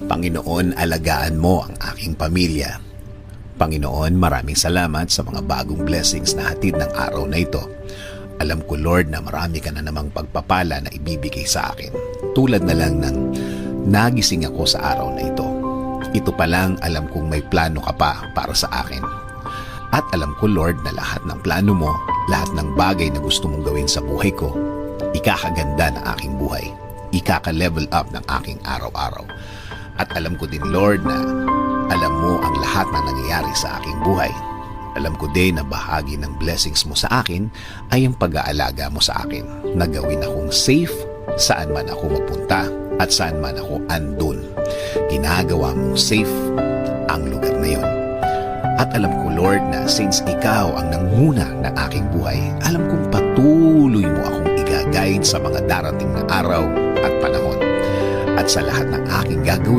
Panginoon, alagaan mo ang aking pamilya. Panginoon, maraming salamat sa mga bagong blessings na hatid ng araw na ito. Alam ko, Lord, na marami ka na namang pagpapala na ibibigay sa akin. Tulad na lang ng nagising ako sa araw na ito. Ito pa lang, alam kong may plano ka pa para sa akin. At alam ko, Lord, na lahat ng plano mo, lahat ng bagay na gusto mong gawin sa buhay ko, ikakaganda ng aking buhay. Ikaka-level up ng aking araw-araw. At alam ko din, Lord, na alam mo ang lahat na nangyayari sa aking buhay. Alam ko din na bahagi ng blessings mo sa akin ay ang pag-aalaga mo sa akin. Na gawin akong safe saan man ako mapunta at saan man ako andun. Ginagawa mong safe ang lugar na yon. At alam ko, Lord, na since ikaw ang nanguna ng aking buhay, alam kong patuloy mo akong i-guide sa mga darating na araw at panahon. At sa lahat ng aking gagawin,